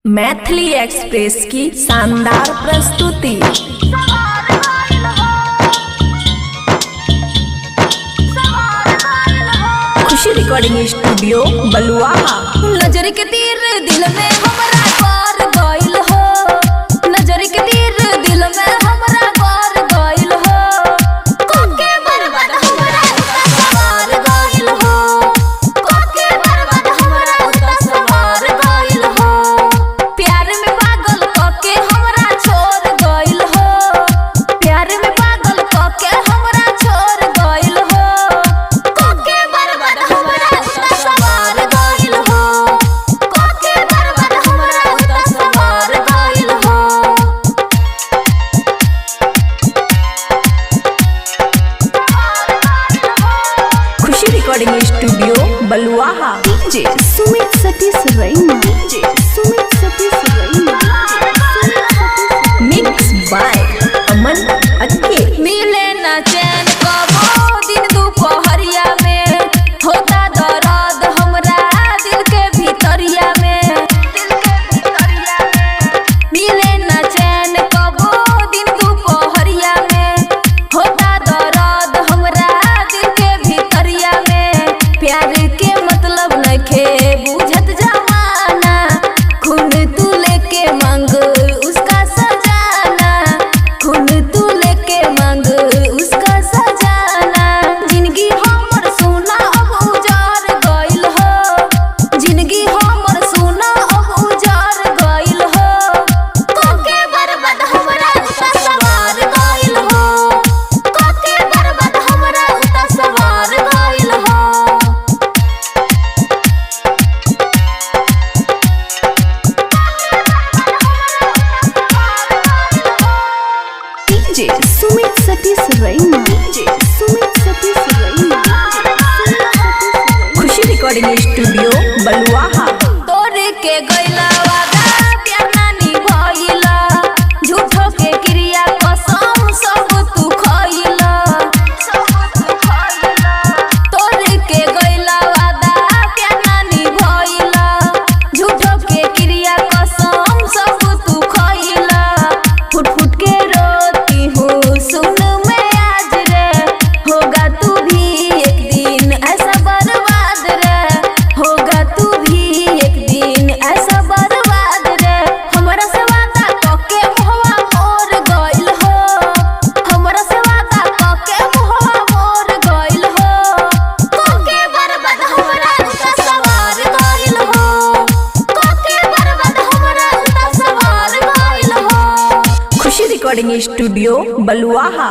Maithili express की शानदार प्रस्तुति। खुशी रिकॉर्डिंग स्टूडियो बलुआहा। नजर के तीर दिल में हमरा पार गइल हो, नजर के तीर दिल में हमरा पार गइल हो, कोके बर्बाद हमरा सवार गइल हो, कोके बर्बाद हमरा सवार गइल हो, प्यार में पागल कोके हमरा छोड़ गइल हो, प्यार में पागल कोके हमरा छोड़ गइल हो, कोके बर्बाद हमरा सवार गइल हो, कोके बर्बाद हमरा सवार गइल हो। खुशी रिकॉर्डिंग स्टूडियो बलुआहा। डीजे सुमित सतीश रैना, डीजे सुमित सतीश रैना, मिक्स बाय अमन अक्के। मिले ना चैन कबो दिन दोपहरिया में, होता दर्द हमरा दिल के भीतरिया में, मिले ना चैन कबो दिन दोपहरिया में, होता दर्द हमरा दिल के भीतरिया में, प्यार के मतलब नखे बुझत जमाना, खून तू लेके मांग उसका सजाना, खून तू लेके मांग उसका सजाना, जिंदगी हमर सोना अब उजार गइल हो, जिंदगी हमर सोना अब उजार गइल हो, कोके बर्बाद हमरा सवार गइल हो, कोके बर्बाद हमरा सवार गइल हो। डीजे सुमित सतीश रैना, डीजे सुमित सतीश रैना, खुशी रिकॉर्डिंग स्टूडियो बलुआहा। तोरे के गइला वादा प्यार ना निभइला, झूठो के क्रिया कसम सब तू खइला, तोरे के गइला वादा प्यार ना निभइला, झूठो के क्रिया कसम सब तू खइला, फुट फुट के रोती हूँ सुन मैं आज रे, होगा तू भी एक दिन ऐसा बर्बाद रे, होगा तू भी एक दिन ऐसा बर्बाद रे, हमरा से वादा कके मुहवा मोर गइल हो, हमरा से वादा कके मुहवा मोर गइल हो, कोके बर्बाद हमरा सवार गइल हो, कोके बर्बाद हमरा सवार गइल हो। खुशी रिकॉर्डिंग स्टूडियो बलुआहा।